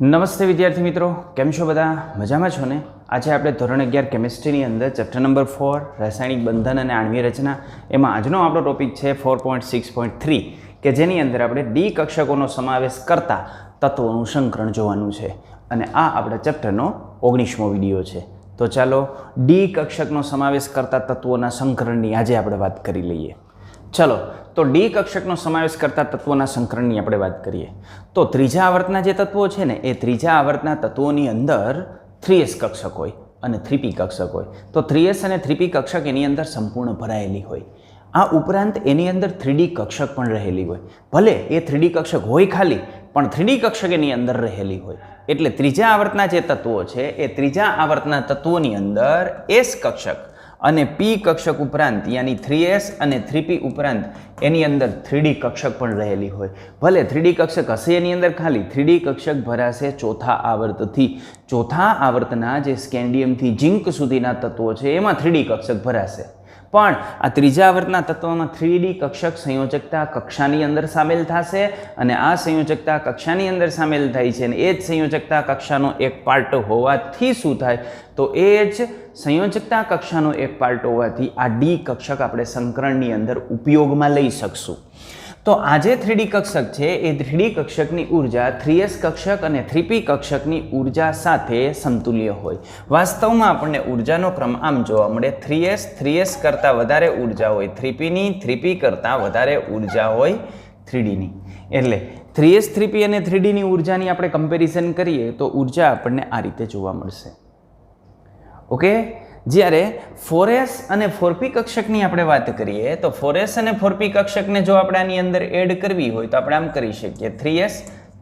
નમસ્તે વિદ્યાર્થી મિત્રો, કેમ છો બધા? મજામાં છો ને? આજે આપણે ધોરણ 11 કેમિસ્ટ્રીની અંદર ચેપ્ટર નંબર 4 રાસાયણિક બંધન અને આણ્વીય રચના એમાં આજનો આપણો ટોપિક છે 4.6.3 કે જેની અંદર આપણે ડી કક્ષકોનો સમાવેશ કરતા તત્વોનું સંકરણ જોવાનું છે અને આ આપણા ચેપ્ટરનો 19મો વિડીયો છે. તો ચાલો ડી કક્ષકનો સમાવેશ કરતા તત્વોના સંકરણની આજે આપણે વાત કરી લઈએ. ચલો તો ડી કક્ષકનો સમાવેશ કરતા તત્વોના સંકરણની આપણે વાત કરીએ તો ત્રીજા આવર્તના જે તત્વો છે ને એ ત્રીજા આવર્તના તત્વોની અંદર 3s કક્ષક હોય અને 3p કક્ષક હોય. તો 3s અને 3p કક્ષક એની અંદર સંપૂર્ણ ભરાયેલી હોય. આ ઉપરાંત એની અંદર 3d કક્ષક પણ રહેલી હોય. ભલે એ 3d કક્ષક હોય ખાલી, પણ 3d કક્ષક એની અંદર રહેલી હોય. એટલે ત્રીજા આવર્તના જે તત્વો છે એ ત્રીજા આવર્તના તત્વોની અંદર s કક્ષક અને p કક્ષક ઉપરાંત યાની 3s અને 3p ઉપરાંત એની અંદર 3d કક્ષક પણ રહેલી હોય. ભલે 3d કક્ષક હશે એની અંદર ખાલી, 3d કક્ષક ભરાશે ચોથા આવર્તથી. ચોથા આવર્તના જે સ્કેન્ડિયમથી ઝિંક સુધીના તત્વો છે એમાં 3d કક્ષક ભરાશે. પણ આ ત્રીજા આવર્તના તત્વોમાં 3d કક્ષક સંયોજકતા કક્ષાની અંદર સામેલ થશે અને આ સંયોજકતા કક્ષાની અંદર સામેલ થાય છે અને એ જ સંયોજકતા કક્ષાનો એક પાર્ટ હોવાથી શું થાય તો એ જ સંયોજકતા કક્ષાનો એક પાર્ટ હોવાથી આ ડી કક્ષક આપણે સંકરણની અંદર ઉપયોગમાં લઈ શકશું. તો આ જે 3d કક્ષક છે એ 3d કક્ષકની ઉર્જા 3s કક્ષક અને 3p કક્ષકની ઉર્જા સાથે સમતુલ્ય હોય. વાસ્તવમાં આપણને ઉર્જાનો ક્રમ આમ જોવા મળે, 3s કરતાં વધારે ઉર્જા હોય 3p ની, 3p કરતાં વધારે ઉર્જા હોય 3d ની. એટલે 3s 3p અને 3d ની ઉર્જાની આપણે કમ્પેરિઝન કરીએ તો ઉર્જા આપણને આ રીતે જોવા મળશે. ઓકે, જ્યારે 4s અને 4p કક્ષકની આપણે વાત કરીએ તો 4s અને 4p કક્ષકને જો આપણે આની અંદર એડ કરવી હોય તો આપણે આમ કરી શકીએ,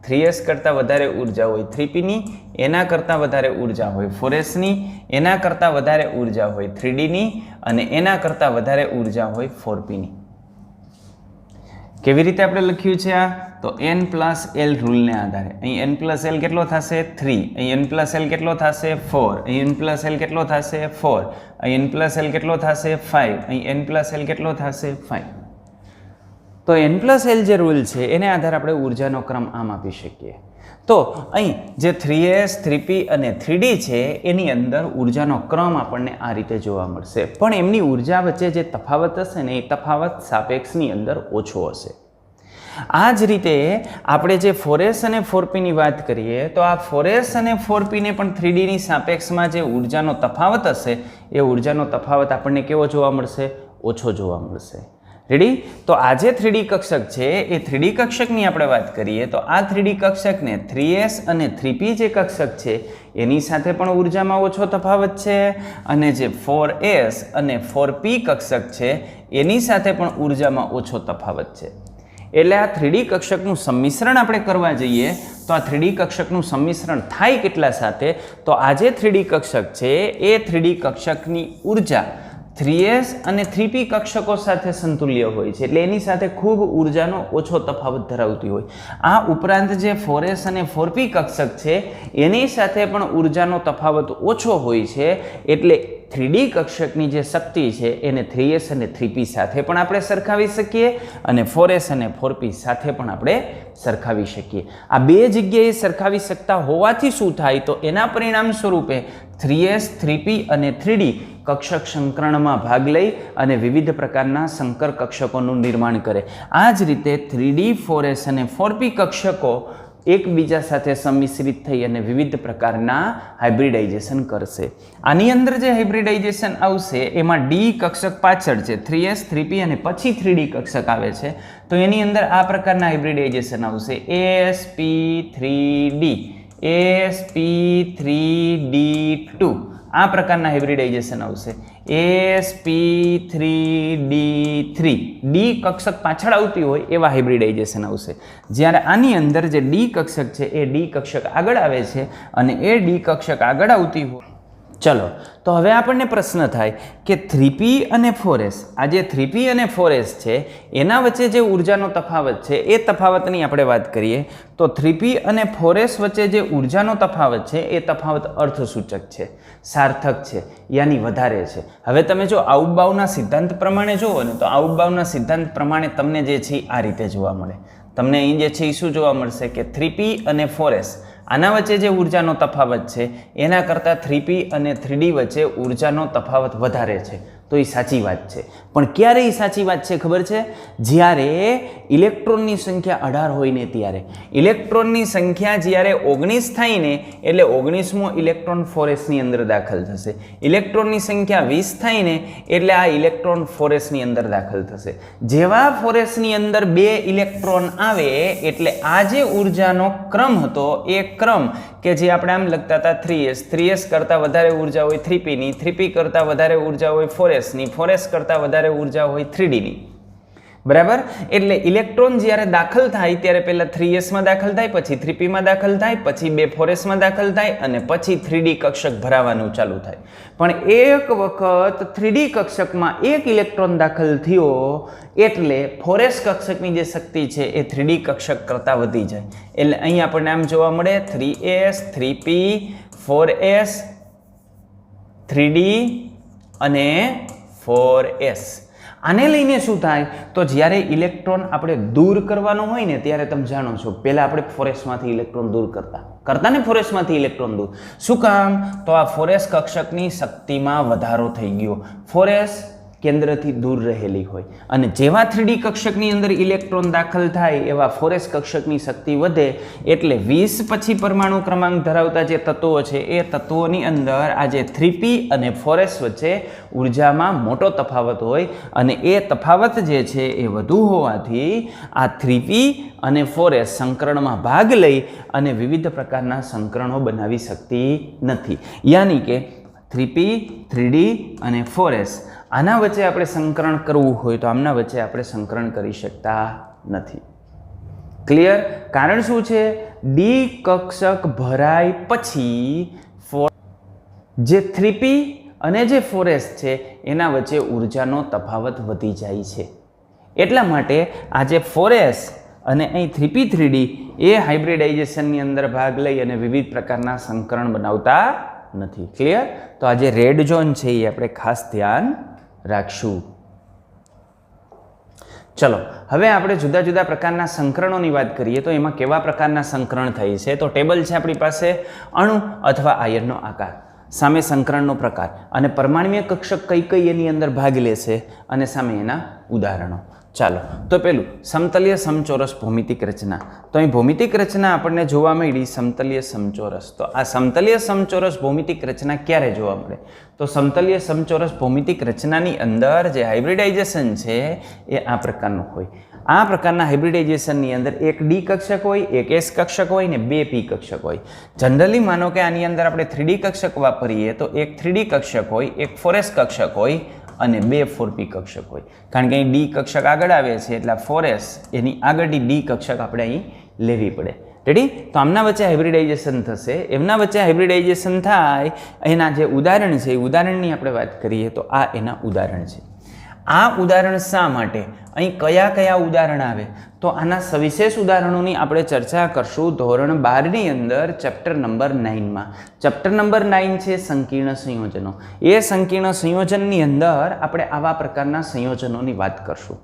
3s કરતાં વધારે ઉર્જા હોય 3p ની, એના કરતાં વધારે ઉર્જા હોય 4s ની, એના કરતાં વધારે ઉર્જા હોય 3d ની અને એના કરતાં વધારે ઉર્જા હોય 4p ની. કેવી રીતે આપણે લખ્યું છે આ? તો n પ્લસ એલ રૂલને આધારે અહીં n પ્લસ એલ કેટલો થશે 3, અહીં n પ્લસ એલ કેટલો થશે 4, અહીં n પ્લસ એલ કેટલો થશે 4, અહીં n પ્લસ એલ કેટલો થશે 5, અહીં n પ્લસ એલ કેટલો થશે 5. તો n પ્લસ એલ જે રૂલ છે એને આધારે આપણે ઉર્જાનો ક્રમ આમ આપી શકીએ. તો અહીં જે 3s 3p અને 3d છે એની અંદર ઉર્જાનો ક્રમ આપણને આ રીતે જોવા મળશે, પણ એમની ઉર્જા વચ્ચે જે તફાવત હશે ને એ તફાવત સાપેક્ષની અંદર ઓછો હશે. આ જ રીતે આપણે જે 4s અને 4p ની વાત કરીએ તો આ 4s અને 4p ને પણ 3d ની સાપેક્ષમાં જે ઉર્જાનો તફાવત હશે એ ઉર્જાનો તફાવત આપણને કેવો જોવા મળશે? ઓછો જોવા મળશે. રેડી? તો આ જે 3d કક્ષક છે એ 3d કક્ષકની આપણે વાત કરીએ તો આ 3d કક્ષકને 3s અને 3p જે કક્ષક છે એની સાથે પણ ઉર્જામાં ઓછો તફાવત છે અને જે 4s અને 4p કક્ષક છે એની સાથે પણ ઉર્જામાં ઓછો તફાવત છે. એટલે આ 3d કક્ષકનું સંમિશ્રણ આપણે કરવા જઈએ તો આ 3d કક્ષકનું સંમિશ્રણ થાય કેટલા સાથે? તો આ જે 3d કક્ષક છે એ 3d કક્ષકની ઉર્જા 3s અને 3p કક્ષકો સાથે સંતુલ્ય હોય છે, એટલે એની સાથે ખૂબ ઉર્જાનો ઓછો તફાવત ધરાવતી હોય. આ ઉપરાંત જે 4s અને 4p કક્ષક છે એની સાથે પણ ઉર્જાનો તફાવત ઓછો હોય છે, એટલે 3d કક્ષકની જે શક્તિ છે એને 3s અને 3p સાથે પણ આપણે સરખાવી શકીએ અને 4s અને 4p સાથે પણ આપણે સરખાવી શકીએ. આ બે જગ્યાએ સરખાવી શકતા હોવાથી શું થાય તો એના પરિણામ સ્વરૂપે 3s 3p અને 3d કક્ષક સંકરણમાં ભાગ લઈ અને વિવિધ પ્રકારના સંકર કક્ષકોનું નિર્માણ કરે. આ જ રીતે 3d 4s અને 4p કક્ષકો એકબીજા સાથે સંમિશ્રિત થઈ અને વિવિધ પ્રકારના હાઇબ્રિડાઇઝેશન કરશે. આની અંદર જે હાઇબ્રિડાઇઝેશન આવશે એમાં ડી કક્ષક પાછળ છે 3s 3p અને પછી 3d કક્ષક આવે છે તો એની અંદર આ પ્રકારના હાઇબ્રિડાઇઝેશન આવશે sp3d, sp3d2 આ પ્રકારના હાઇબ્રિડાઇઝેશન આવશે. sp3d3 ડી કક્ષક પાછળ આવતી હોય એવા હાઇબ્રિડાઇઝેશન આવશે. જ્યારે આની અંદર જે ડી કક્ષક છે એ ડી કક્ષક આગળ આવે છે અને એ ડી કક્ષક આગળ આવતી હોય. ચલો તો હવે આપણને પ્રશ્ન થાય કે 3p અને 4s, આ જે 3p અને 4s છે એના વચ્ચે જે ઉર્જાનો તફાવત છે એ તફાવતની આપણે વાત કરીએ તો 3p અને 4s વચ્ચે જે ઉર્જાનો તફાવત છે એ તફાવત અર્થસૂચક છે, સાર્થક છે, યાની વધારે છે. હવે તમે જો આઉટબાઉના સિદ્ધાંત પ્રમાણે જુઓ ને તો આઉટબાઉના સિદ્ધાંત પ્રમાણે તમને જે છે આ રીતે જોવા મળે. તમને અહીં જે છે એ શું જોવા મળશે કે 3p અને 4s આના વચ્ચે જે ઉર્જાનો તફાવત છે એના કરતાં 3p અને 3d વચ્ચે ઉર્જાનો તફાવત વધારે છે, તો એ સાચી વાત છે. પણ ક્યારે એ સાચી વાત છે ખબર છે? જ્યારે ઇલેક્ટ્રોનની સંખ્યા 18 હોય ને ત્યારે. ઇલેક્ટ્રોનની સંખ્યા જ્યારે 19 થાય ને એટલે 19મો ઇલેક્ટ્રોન 4s ની અંદર દાખલ થશે. ઇલેક્ટ્રોનની સંખ્યા 20 થાય ને એટલે આ ઇલેક્ટ્રોન 4s ની અંદર દાખલ થશે. જેવા 4sની અંદર 2 ઇલેક્ટ્રોન આવે એટલે આ જે ઉર્જાનો ક્રમ હતો એ ક્રમ કે જે આપણે આમ લખતા હતા 3s કરતાં વધારે ઉર્જા હોય 3p ની, 3p કરતાં વધારે ઉર્જા હોય 4s ની, 4s કરતાં વધારે ઉર્જા હોય 3d ની. બરાબર? એટલે ઇલેક્ટ્રોન જ્યારે દાખલ થાય ત્યારે પહેલા 3s માં દાખલ થાય, પછી 3p માં દાખલ થાય, પછી 2 4s માં દાખલ થાય અને પછી 3d કક્ષક ભરાવાનું ચાલુ થાય. પણ એક વખત 3d કક્ષકમાં એક ઇલેક્ટ્રોન દાખલ થયો એટલે 4s કક્ષકની જે શક્તિ છે એ 3d કક્ષક કરતાં વધી જાય. એટલે અહીં આપણને આમ જોવા મળે 3s, 3p, 4s, 3d અને 4s. આને લઈને શું થાય તો જ્યારે ઇલેક્ટ્રોન આપણે દૂર કરવાનો હોય ને ત્યારે તમે જાણો છો પહેલા આપણે 4s માંથી ઇલેક્ટ્રોન દૂર કરતા ને 4s માંથી ઇલેક્ટ્રોન દૂર. શું કામ? તો આ 4s કક્ષકની શક્તિમાં વધારો થઈ ગયો. 4s કેન્દ્રથી દૂર રહેલી હોય અને જેવા 3d કક્ષકની અંદર ઇલેક્ટ્રોન દાખલ થાય એવા 4s કક્ષકની શક્તિ વધે એટલે 20 પછી પરમાણુ ક્રમાંક ધરાવતા જે તત્વો છે એ તત્વોની અંદર આ જે 3p અને 4s વચ્ચે ઉર્જામાં મોટો તફાવત હોય અને એ તફાવત જે છે એ વધુ હોવાથી આ 3p અને 4s સંકરણમાં ભાગ લઈ અને વિવિધ પ્રકારના સંકરણો બનાવી શકતી નથી. યાની કે 3p, 3d અને 4s આના વચ્ચે આપણે સંકરણ કરવું હોય તો આમના વચ્ચે આપણે સંકરણ કરી શકતા નથી. ક્લિયર? કારણ શું છે? ડી કક્ષક ભરાય પછી જે 3p અને જે 4s છે એના વચ્ચે ઉર્જાનો તફાવત વધી જાય છે. એટલા માટે આ જે 4s અને અહીં 3p 3d એ હાઇબ્રિડાઇઝેશનની અંદર ભાગ લઈ અને વિવિધ પ્રકારના સંકરણ બનાવતા નથી. ક્લિયર? તો આ જે રેડ ઝોન છે એ આપણે ખાસ ધ્યાન રાખશું. ચલો હવે આપણે જુદા જુદા પ્રકારના સંકરણોની વાત કરીએ તો એમાં કેવા પ્રકારના સંકરણ થાય છે તો ટેબલ છે આપણી પાસે અણુ અથવા આયનનો આકાર, સામે સંકરણનો પ્રકાર અને પરમાણ્વીય કક્ષક કઈ કઈ એની અંદર ભાગ લે છે અને સામે એના ઉદાહરણો. ચાલો તો પેલું સમતલીય સમચોરસ ભૌમિતિક રચના. તો અહીં ભૌમિતિક રચના આપણને જોવા મળી સમતલીય સમચોરસ. તો આ સમતલીય સમચોરસ ભૌમિતિક રચના ક્યારે જોવા મળે? તો સમતલીય સમચોરસ ભૌમિતિક રચનાની અંદર જે હાઇબ્રિડાઇઝેશન છે એ આ પ્રકારનું હોય. આ પ્રકારના હાઇબ્રિડાઇઝેશનની અંદર એક ડી કક્ષક હોય, એક એસ કક્ષક હોય ને 2 પી કક્ષક હોય. જનરલી માનો કે આની અંદર આપણે 3D કક્ષક વાપરીએ તો એક 3D કક્ષક હોય, એક 4s કક્ષક હોય અને 2 4p કક્ષક હોય. કારણ કે અહીં ડી કક્ષક આગળ આવે છે એટલે 4s એની આગળની ડી કક્ષક આપણે અહીં લેવી પડે. રેડી? તો આમના વચ્ચે હાઇબ્રિડાઇઝેશન થશે. એમના વચ્ચે હાઇબ્રિડાઇઝેશન થાય એના જે ઉદાહરણ છે એ ઉદાહરણની આપણે વાત કરીએ તો આ એના ઉદાહરણ છે. આ ઉદાહરણ શા માટે? અહીં કયા કયા ઉદાહરણ આવે તો આના સવિશેષ ઉદાહરણોની આપણે ચર્ચા કરશું ધોરણ 12ની અંદર ચેપ્ટર નંબર 9માં. ચેપ્ટર નંબર 9 છે સંકીર્ણ સંયોજનો. એ સંકીર્ણ સંયોજનની અંદર આપણે આવા પ્રકારના સંયોજનોની વાત કરશું.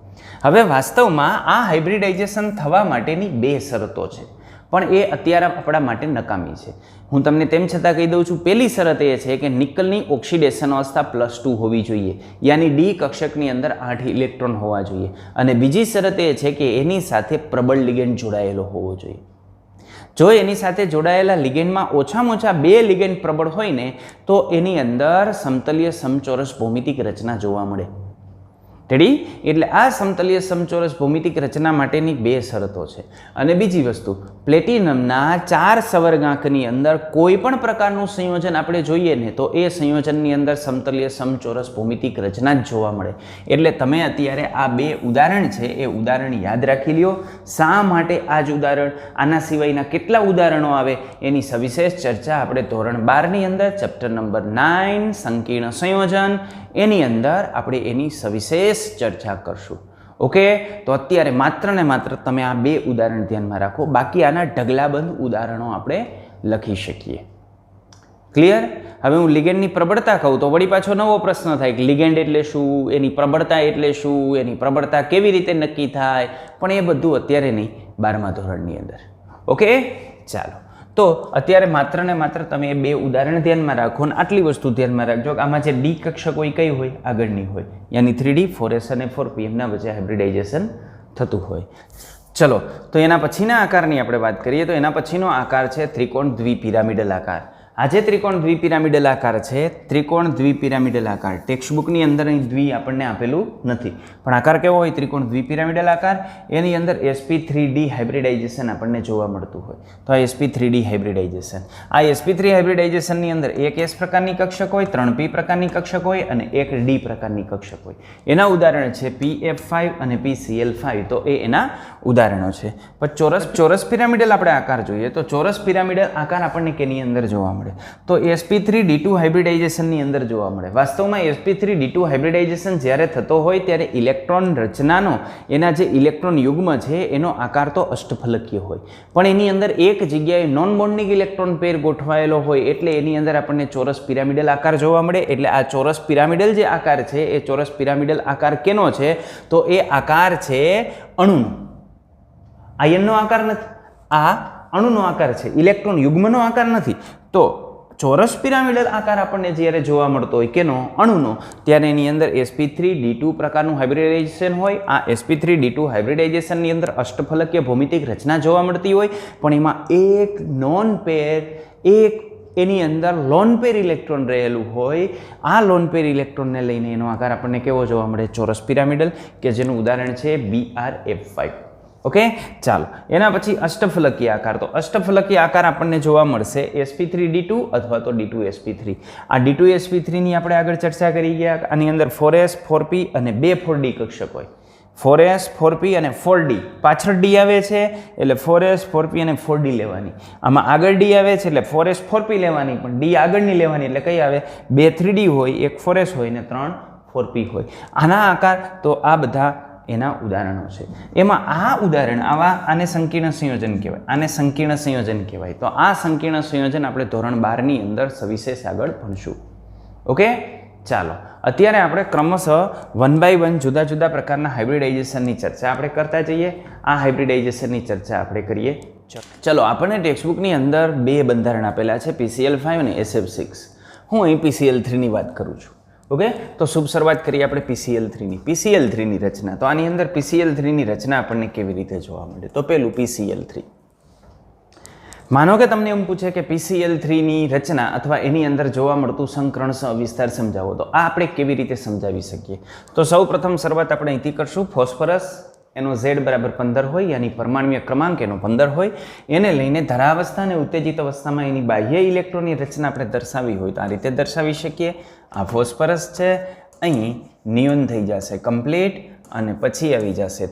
હવે વાસ્તવમાં આ હાઇબ્રિડાઇઝેશન થવા માટેની 2 શરતો છે પણ એ અત્યારે આપણા માટે નકામી છે. હું તમને તેમ છતાં કહી દઉં છું. પહેલી શરત એ છે કે નિકલની ઓક્સિડેશન અવસ્થા +2 હોવી જોઈએ, યાની ડી કક્ષકની અંદર 8 ઇલેક્ટ્રોન હોવા જોઈએ. અને બીજી શરત એ છે કે એની સાથે પ્રબળ લિગેન્ડ જોડાયેલો હોવો જોઈએ. જો એની સાથે જોડાયેલા લિગેન્ડમાં ઓછામાં ઓછા 2 લિગેન્ડ પ્રબળ હોય ને તો એની અંદર સમતલીય સમચોરસ ભૌમિતિક રચના જોવા મળે. રેડી? એટલે આ સમતલીય સમચોરસ ભૌમિતિક રચના માટેની 2 શરતો છે. અને બીજી વસ્તુ, પ્લેટિનમના 4 સવર્ગાંકની અંદર કોઈ પણ પ્રકારનું સંયોજન આપણે જોઈએ ને તો એ સંયોજનની અંદર સમતલીય સમચોરસ ભૌમિતિક રચના જ જોવા મળે. એટલે તમે અત્યારે આ 2 ઉદાહરણ છે એ ઉદાહરણ યાદ રાખી લ્યો. શા માટે આ જ ઉદાહરણ? આના સિવાયના કેટલા ઉદાહરણો આવે એની સવિશેષ ચર્ચા આપણે ધોરણ 12ની અંદર ચેપ્ટર નંબર 9 સંકીર્ણ સંયોજન એની અંદર આપણે એની સવિશેષ ચર્ચા કરશું. ઓકે? તો અત્યારે માત્ર ને માત્ર તમે આ 2 ઉદાહરણ ધ્યાનમાં રાખો. બાકી આના ઢગલાબંધ ઉદાહરણો આપણે લખી શકીએ. ક્લિયર? હવે હું લિગેન્ડની પ્રબળતા કહું તો વળી પાછો નવો પ્રશ્ન થાય કે લિગેન્ડ એટલે શું, એની પ્રબળતા એટલે શું, એની પ્રબળતા કેવી રીતે નક્કી થાય? પણ એ બધું અત્યારે નહીં, 12મા ધોરણની અંદર. ઓકે? ચાલો તો અત્યારે માત્ર ને માત્ર તમે એ બે ઉદાહરણ ધ્યાનમાં રાખો અને આટલી વસ્તુ ધ્યાનમાં રાખજો કે આમાં જે ડી કક્ષક હોય કઈ હોય, આગળની હોય, યાની 3D 4S અને 4P એમના વચ્ચે હાઇબ્રિડાઇઝેશન થતું હોય. ચલો, તો એના પછીના આકારની આપણે વાત કરીએ તો એના પછીનો આકાર છે ત્રિકોણ દ્વિપિરામિડલ આકાર. આ જે ત્રિકોણ દ્વિપિરામિડલ આકાર છે, ત્રિકોણ દ્વિપિરામિડલ આકાર, ટેક્સ્ટબુકની અંદર અહીં દ્વિ આપણને આપેલું નથી, પણ આકાર કેવો હોય? ત્રિકોણ દ્વિપિરામિડલ આકાર. એની અંદર sp3d હાઇબ્રિડાઇઝેશન આપણને જોવા મળતું હોય. તો આ sp3d હાઇબ્રિડાઇઝેશન, આ sp3 હાઇબ્રિડાઇઝેશનની અંદર એક s પ્રકારની કક્ષક હોય, 3p પ્રકારની કક્ષક હોય અને એક d પ્રકારની કક્ષક હોય. એના ઉદાહરણ છે pf5 અને pcl5. તો એ એના ઉદાહરણો છે. પણ ચોરસ પિરામિડલ આપણે આકાર જોઈએ તો ચોરસ પિરામિડલ આકાર આપણને કેની અંદર જોવા મળે? તો sp3d2 હાઇબ્રિડાઇઝેશનની અંદર જોવા મળે. વાસ્તવમાં sp3d2 હાઇબ્રિડાઇઝેશન જ્યારે થતો હોય ત્યારે ઇલેક્ટ્રોન રચનાનો, એના જે ઇલેક્ટ્રોન યુગ્મ છે એનો આકાર તો અષ્ટફલકીય હોય, પણ એની અંદર એક જગ્યાએ નોન બોન્ડિંગ ઇલેક્ટ્રોન પેર ગોઠવાયેલો હોય એટલે એની અંદર આપણને ચોરસ પિરામિડલ આકાર જોવા મળે. એટલે આ ચોરસ પિરામિડલ જે આકાર છે એ ચોરસ પિરામિડલ આકાર કેનો છે? તો એ આકાર છે અણુનો. આયનનો આકાર નથી, આ અણુનો આકાર છે, ઇલેક્ટ્રોન યુગ્મનો આકાર નથી. તો ચોરસ પિરામિડલ આકાર આપણને જ્યારે જોવા મળતો હોય કેનો? અણુનો, ત્યારે એની અંદર sp3d2 પ્રકારનું હાઇબ્રિડાઇઝેશન હોય. આ sp3d2 હાઇબ્રિડાઇઝેશનની અંદર અષ્ટફલકીય ભૌમિતિક રચના જોવા મળતી હોય, પણ એમાં એક નોન પેર, એક એની અંદર લોન પેર ઇલેક્ટ્રોન રહેલું હોય. આ લોન પેર ઇલેક્ટ્રોનને લઈને એનો આકાર આપણને કેવો જોવા મળે? ચોરસ પિરામિડલ, કે જેનું ઉદાહરણ છે BrF5. ઓકે, ચાલો એના પછી અષ્ટફલકીય આકાર. તો અષ્ટફલકીય આકાર આપણને જોવા મળશે sp3d2 અથવા તો d2sp3. આ d2sp3 ની આપણે આગળ ચર્ચા કરી ગયા. આની અંદર 4s 4p અને 2 4d કક્ષક હોય. 4s 4p અને 4d, પાછળ d આવે છે એટલે 4s 4p અને 4d લેવાની. આમાં આગળ d આવે છે એટલે 4s 4p લેવાની, પણ d આગળની લેવાની એટલે કઈ આવે? 2 3d હોય, 1 4s હોય ને 3 4p હોય. આના આકાર તો આ બધા એના ઉદાહરણો છે. એમાં આ ઉદાહરણ આને સંકીર્ણ સંયોજન કહેવાય, આને સંકીર્ણ સંયોજન કહેવાય. તો આ સંકીર્ણ સંયોજન આપણે ધોરણ 12 ની અંદર સવિશેષ આગળ ભણશું. ઓકે, ચાલો અત્યારે આપણે ક્રમશઃ 1 by 1 જુદા જુદા પ્રકારના હાઇબ્રિડાઇઝેશનની ચર્ચા આપણે કરતા જઈએ. આ હાઇબ્રિડાઇઝેશનની ચર્ચા આપણે કરીએ. ચલો, આપણને ટેક્સ્ટબુકની અંદર બે બંધારણ આપેલા છે, PCl5 અને SF6. હું અહીં PCl3 ની વાત કરું છું. ઓકે, તો શુભ શરૂઆત કરીએ આપણે PCl3 ની રચના. તો આની અંદર PCl3 ની રચના આપણને કેવી રીતે જોવા મળે? તો પેલું PCl3. માનો કે તમને એમ પૂછે કે PCl3 ની રચના અથવા એની અંદર જોવા મળતું સંકરણ વિસ્તાર સમજાવો, તો આ આપણે કેવી રીતે સમજાવી શકીએ? તો સૌ પ્રથમ શરૂઆત આપણે અહીંથી કરશું. ફોસ્ફરસ એનો Z બરાબર 15 હોય, યાની પરમાણ્વીય ક્રમાંક એનો 15 હોય, એને લઈને ધરાવસ્થા અને ઉત્તેજિત અવસ્થામાં એની બાહ્ય ઇલેક્ટ્રોનની રચના આપણે દર્શાવી હોય તો આ રીતે દર્શાવી શકીએ. આ ફોસ્ફરસ છે, અહીં નિયોન થઈ જશે કમ્પ્લીટ, અને પછી આવી જશે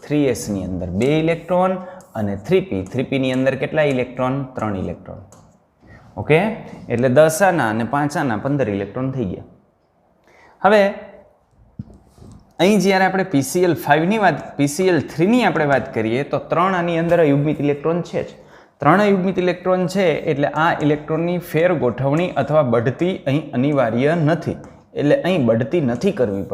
3s ની અંદર 2 ઇલેક્ટ્રોન અને 3p ની અંદર કેટલા ઇલેક્ટ્રોન? 3 ઇલેક્ટ્રોન. ઓકે, એટલે 10 આના અને 5 આના 15 ઇલેક્ટ્રોન થઈ ગયા. હવે અહીં જ્યારે આપણે PCl3 ની આપણે વાત કરીએ તો 3 આની અંદર અયુગ્મિત ઇલેક્ટ્રોન છે જ. 3 અયુગ્મિત ઇલેક્ટ્રોન છે એટલે આ ઇલેક્ટ્રોનની ફેર ગોઠવણી અથવા બઢતી અહીં અનિવાર્ય નથી. એટલે અહીં બઢતી નથી કરવી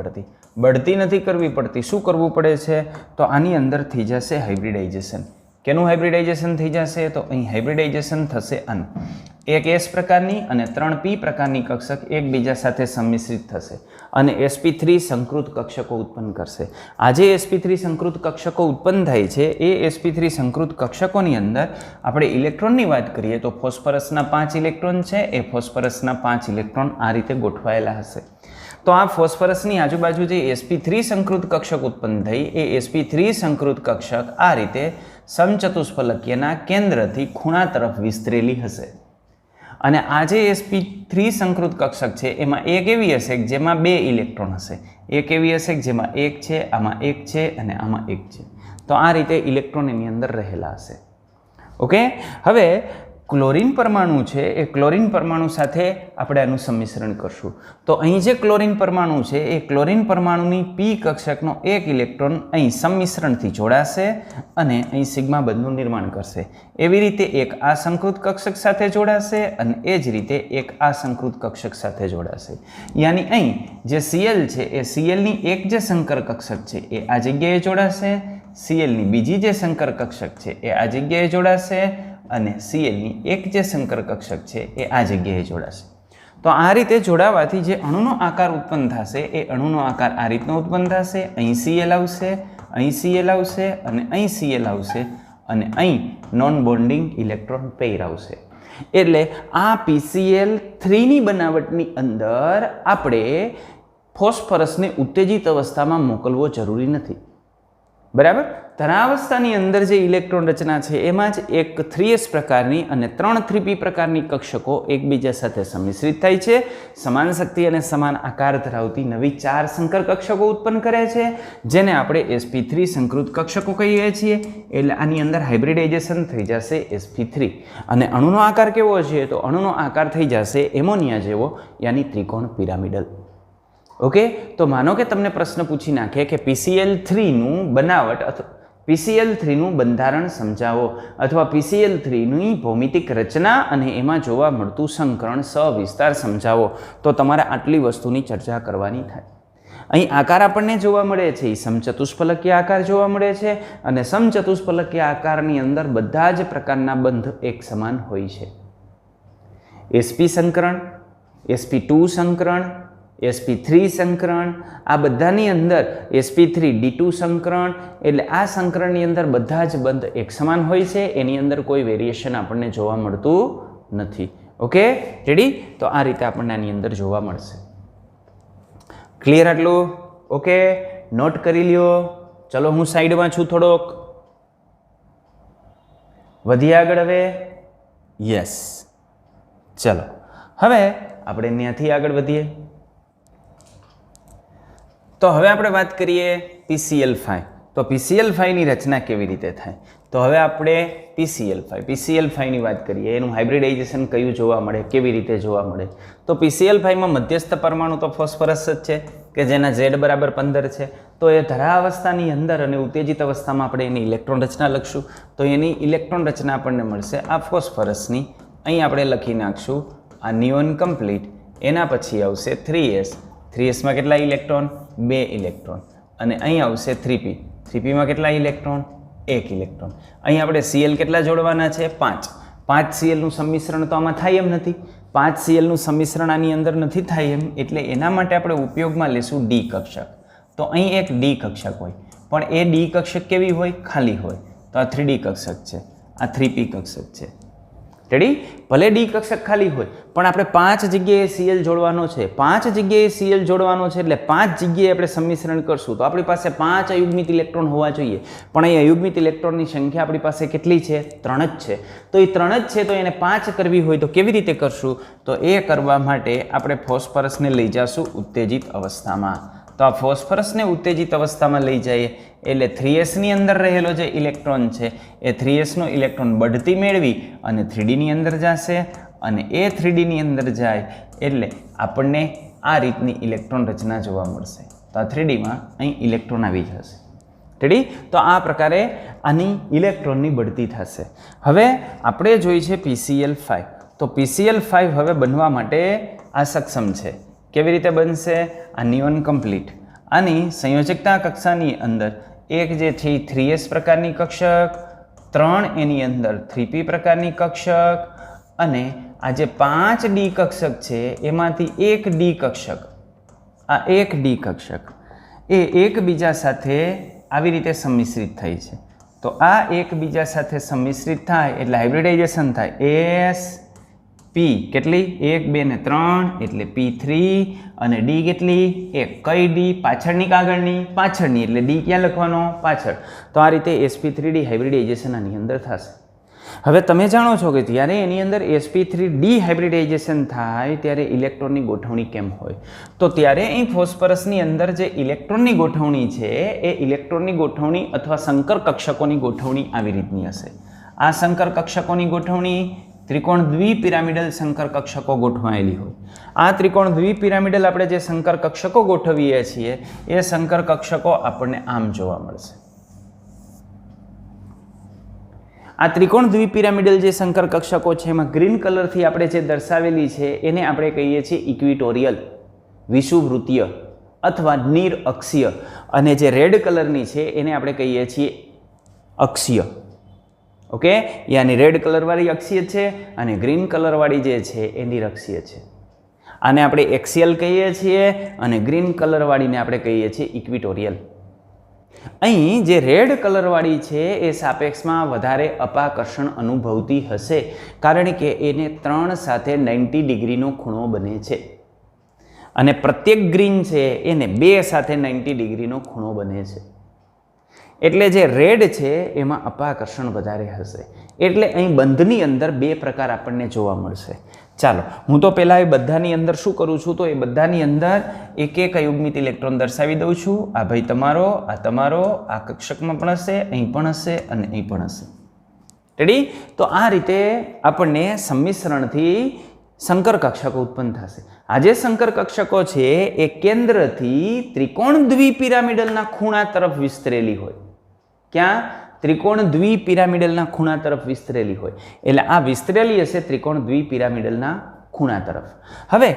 પડતી. શું કરવું પડે છે? તો આની અંદર થઈ જશે હાઇબ્રિડાઇઝેશન. કેનું હાઇબ્રિડાઇઝેશન થઈ જશે? તો અહીં હાઇબ્રિડાઇઝેશન થશે આનું. એક S પ્રકારની અને 3p પ્રકારની કક્ષક એકબીજા સાથે સંમિશ્રિત થશે અને sp3 સંકૃત કક્ષકો ઉત્પન્ન કરશે. આ જે sp3 સંકૃત કક્ષકો ઉત્પન્ન થાય છે એ sp3 સંકૃત કક્ષકોની અંદર આપણે ઇલેક્ટ્રોનની વાત કરીએ તો ફોસ્ફરસના 5 ઇલેક્ટ્રોન છે, એ ફોસ્ફરસના 5 ઇલેક્ટ્રોન આ રીતે ગોઠવાયેલા હશે. તો આ ફોસ્ફરસની આજુબાજુ જે sp3 સંકૃત કક્ષક ઉત્પન્ન થઈ એ sp3 સંકૃત કક્ષક આ રીતે સમચતુષ્ફલકીયના કેન્દ્રથી ખૂણા તરફ વિસ્તરેલી હશે. અને આ જે sp3 સંકૃત કક્ષક છે એમાં એક એવી હશે કે જેમાં 2 ઇલેક્ટ્રોન હશે, એક એવી હશે કે જેમાં 1 છે, આમાં 1 છે અને આમાં 1 છે. તો આ રીતે ઇલેક્ટ્રોન એની અંદર રહેલા હશે. ઓકે, હવે ક્લોરીન પરમાણુ છે એ ક્લોરીન પરમાણુ સાથે આપણે આનું સંમિશ્રણ કરશું. તો અહીં જે ક્લોરીન પરમાણુ છે એ ક્લોરીન પરમાણુની p કક્ષકનો એક ઇલેક્ટ્રોન અહીં સંમિશ્રણથી જોડાશે અને અહીં સિગ્મા બંધનું નિર્માણ કરશે. એવી રીતે એક આ સંકૃત કક્ષક સાથે જોડાશે અને એ જ રીતે એક આ સંકૃત કક્ષક સાથે જોડાશે. યાની અહીં જે Cl છે એ Clની એક જે સંકર કક્ષક છે એ આ જગ્યાએ જોડાશે, Clની બીજી જે સંકર કક્ષક છે એ આ જગ્યાએ જોડાશે અને Clની એક જે સંકર કક્ષક છે એ આ જગ્યાએ જોડાશે. તો આ રીતે જોડાવાથી જે અણુનો આકાર ઉત્પન્ન થશે એ અણુનો આકાર આ રીતનો ઉત્પન્ન થશે. અહીં Cl આવશે, અહીં Cl આવશે અને અહીં Cl આવશે અને અહીં નોન બોન્ડિંગ ઇલેક્ટ્રોન પેર આવશે. એટલે આ PCl3ની બનાવટની અંદર આપણે ફોસ્ફરસને ઉત્તેજિત અવસ્થામાં મોકલવો જરૂરી નથી. બરાબર. તરાવસ્થાની અંદર જે ઇલેક્ટ્રોન રચના છે એમાં જ એક 3s પ્રકારની અને 3 3p પ્રકારની કક્ષકો એકબીજા સાથે સંમિશ્રિત થાય છે. સમાન શક્તિ અને સમાન આકાર ધરાવતી નવી 4 સંકર કક્ષકો ઉત્પન્ન કરે છે, જેને આપણે sp3 સંકૃત કક્ષકો કહીએ છીએ. એટલે આની અંદર હાઇબ્રિડાઇઝેશન થઈ જશે sp3 અને અણુનો આકાર કેવો છે? તો અણુનો આકાર થઈ જશે એમોનિયા જેવો, યાની ત્રિકોણ પિરામિડલ. ઓકે. તો માનો કે તમને પ્રશ્ન પૂછી નાખે કે PCl3નું બનાવટ અથવા PCl3નું બંધારણ સમજાવો અથવા PCl3ની ભૌમિતિક રચના અને એમાં જોવા મળતું સંકરણ સવિસ્તાર સમજાવો, તો તમારે આટલી વસ્તુની ચર્ચા કરવાની થાય. અહીં આકાર આપણને જોવા મળે છે એ સમચતુષ્ફલકીય આકાર જોવા મળે છે અને સમચતુષ્ફલકીય આકારની અંદર બધા જ પ્રકારના બંધ એક સમાન હોય છે. sp સંકરણ, sp2 સંકરણ, sp3 સંકરણ, આ બધાની અંદર sp3d2 સંકરણ, એટલે આ સંકરણની અંદર બધા જ બંધ એક સમાન હોય છે. એની અંદર કોઈ વેરિએશન આપણને જોવા મળતું નથી. Okay, ready? તો આ રીતે આપણને આની અંદર જોવા મળશે. ક્લિયર આટલું? ઓકે, નોટ કરી લ્યો. ચલો હું સાઈડમાં છું થોડોક. વધીએ આગળ હવે. યસ, ચલો હવે આપણે ત્યાંથી આગળ વધીએ. તો હવે આપણે વાત કરીએ PCl5. તો PCl5ની રચના કેવી રીતે થાય? તો હવે આપણે PCl5ની વાત કરીએ. એનું હાઇબ્રિડાઇઝેશન કયું જોવા મળે, કેવી રીતે જોવા મળે? તો PCl5માં મધ્યસ્થ પરમાણુ તો ફોસ્ફરસ જ છે કે જેના Z બરાબર 15 છે. તો એ ધરા અવસ્થાની અંદર અને ઉત્તેજિત અવસ્થામાં આપણે એની ઇલેક્ટ્રોન રચના લખશું. તો એની ઇલેક્ટ્રોન રચના આપણને મળશે આ ફોસ્ફરસની. અહીં આપણે લખી નાખશું આ નિયોન કમ્પ્લીટ. એના પછી આવશે 3s. 3sમાં કેટલા ઇલેક્ટ્રોન? 2 ઇલેક્ટ્રોન. અને અહીં આવશે 3p. 3pમાં કેટલા ઇલેક્ટ્રોન? 1 ઇલેક્ટ્રોન. અહીં આપણે Cl કેટલા જોડવાના છે? 5. 5 Clનું સંમિશ્રણ તો આમાં થાય એમ નથી. 5 Clનું સંમિશ્રણ આની અંદર નથી થાય એમ, એટલે એના માટે આપણે ઉપયોગમાં લેશું D કક્ષક. તો અહીં એક D કક્ષક હોય, પણ એ D કક્ષક કેવી હોય? ખાલી હોય. તો આ 3D કક્ષક છે, આ 3p કક્ષક છે. રેડી? ભલે D કક્ષક ખાલી હોય પણ આપણે 5 જગ્યાએ Cl જોડવાનો છે. 5 જગ્યાએ Cl જોડવાનો છે એટલે 5 જગ્યાએ આપણે સંમિશ્રણ કરશું તો આપણી પાસે 5 અયુગ્મિત ઇલેક્ટ્રોન હોવા જોઈએ. પણ અહીં અયુગ્મિત ઇલેક્ટ્રોનની સંખ્યા આપણી પાસે કેટલી છે? 3 જ છે. તો એ 3 જ છે, તો એને 5 કરવી હોય તો કેવી રીતે કરશું? તો એ કરવા માટે આપણે ફોસ્ફરસને લઈ જઈશું ઉત્તેજિત અવસ્થામાં. તો આ ફોસ્ફરસને ઉત્તેજિત અવસ્થામાં લઈ જઈએ એટલે 3sની અંદર રહેલો જે ઇલેક્ટ્રોન છે એ 3sનો ઇલેક્ટ્રોન બઢતી મેળવી અને 3dની અંદર જશે અને એ 3dની અંદર જાય એટલે આપણને આ રીતની ઇલેક્ટ્રોન રચના જોવા મળશે. તો આ 3dમાં અહીં ઇલેક્ટ્રોન આવી જશે. રેડી? તો આ પ્રકારે આની ઇલેક્ટ્રોનની બઢતી થશે. હવે આપણે જોઈ છે PCl5. તો PCl5 હવે બનવા માટે આ સક્ષમ છે. કેવી રીતે બનશે? આ નિયોન કમ્પ્લીટ. આની સંયોજકતા કક્ષાની અંદર એક જે છે 3s પ્રકારની કક્ષક, 3 એની અંદર 3p પ્રકારની કક્ષક અને આ જે 5d કક્ષક છે એમાંથી એક d કક્ષક, આ એક d કક્ષક એ એકબીજા સાથે આવી રીતે સંમિશ્રિત થઈ છે. તો આ એકબીજા સાથે સંમિશ્રિત થાય એટલે હાઇબ્રિડાઇઝેશન થાય. p કેટલી? 1 2 ને 3 એટલે p3 અને d કેટલી? 1. કઈ d? પાછળની કે આગળની? પાછળની. એટલે d ક્યાં લખવાનો? પાછળ. તો આ રીતે sp3d હાઇબ્રિડાઇઝેશન આની અંદર થશે. હવે તમે જાણો છો કે જ્યારે એની અંદર sp3d હાઇબ્રિડાઇઝેશન થાય ત્યારે ઇલેક્ટ્રોનની ગોઠવણી કેમ હોય? તો ત્યારે અહીં ફોસ્ફરસની અંદર જે ઇલેક્ટ્રોનની ગોઠવણી છે એ ઇલેક્ટ્રોનની ગોઠવણી અથવા સંકર કક્ષકોની ગોઠવણી આવી રીતની હશે. આ સંકર કક્ષકોની ગોઠવણી ત્રિકોણ દ્વિપિરામિડલ સંકર કક્ષકો ગોઠવાયેલી હોય. આ ત્રિકોણ દ્વિપિરામિડલ આપણે જે સંકર કક્ષકો ગોઠવીએ છીએ એ સંકર કક્ષકો આપણને આમ જોવા મળશે. આ ત્રિકોણ દ્વિપિરામિડલ જે સંકર કક્ષકો છે એમાં ગ્રીન કલરથી આપણે જે દર્શાવેલી છે એને આપણે કહીએ છીએ ઇક્વિટોરિયલ, વિષુવવૃત્તીય અથવા નિરઅક્ષીય, અને જે રેડ કલરની છે એને આપણે કહીએ છીએ અક્ષીય. ઓકે, એ આની રેડ કલરવાળી અક્ષીય છે અને ગ્રીન કલરવાળી જે છે એ નિરક્ષીય છે. આને આપણે એક્સિયલ કહીએ છીએ અને ગ્રીન કલરવાળીને આપણે કહીએ છીએ ઇક્વિટોરિયલ. અહીં જે રેડ કલરવાળી છે એ સાપેક્ષમાં વધારે અપાકર્ષણ અનુભવતી હશે કારણ કે એને 3 સાથે 90 ડિગ્રીનો ખૂણો બને છે અને પ્રત્યેક ગ્રીન છે એને 2 સાથે 90 ડિગ્રીનો ખૂણો બને છે. એટલે જે રેડ છે એમાં અપાકર્ષણ વધારે હશે. એટલે અહીં બંધની અંદર 2 પ્રકાર આપણને જોવા મળશે. ચાલો, હું તો પહેલાં એ બધાની અંદર શું કરું છું, તો એ બધાની અંદર એક એક અયુગ્મિત ઇલેક્ટ્રોન દર્શાવી દઉં છું. આ ભાઈ તમારો, આ તમારો, આ કક્ષકમાં પણ હશે, અહીં પણ હશે અને અહીં પણ હશે. રેડી? તો આ રીતે આપણને સંમિશ્રણથી સંકર કક્ષકો ઉત્પન્ન થશે. આ જે સંકર કક્ષકો છે એ કેન્દ્રથી ત્રિકોણ દ્વિપિરામિડલના ખૂણા તરફ વિસ્તરેલી હોય. ક્યાં? ત્રિકોણ દ્વિપિરામિડલના ખૂણા તરફ વિસ્તરેલી હોય. એટલે આ વિસ્તરેલી હશે ત્રિકોણ દ્વિપિરામિડલના ખૂણા તરફ. હવે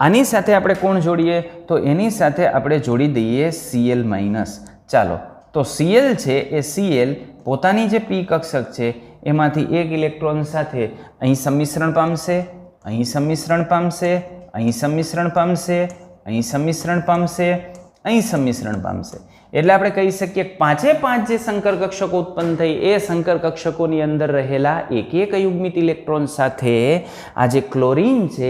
આની સાથે આપણે કોણ જોડીએ? તો એની સાથે આપણે જોડી દઈએ Cl-. ચાલો, તો Cl છે એ Cl પોતાની જે p કક્ષક છે એમાંથી એક ઇલેક્ટ્રોન સાથે અહીં સંમિશ્રણ પામશે, અહીં સંમિશ્રણ પામશે, અહીં સંમિશ્રણ પામશે, અહીં સંમિશ્રણ પામશે, અહીં સંમિશ્રણ પામશે. એટલે આપણે કહી શકીએ 5 જે સંકર કક્ષકો ઉત્પન્ન થઈ એ સંકર કક્ષકોની અંદર રહેલા એક એક અયુગ્મિત ઇલેક્ટ્રોન સાથે આ જે ક્લોરીન છે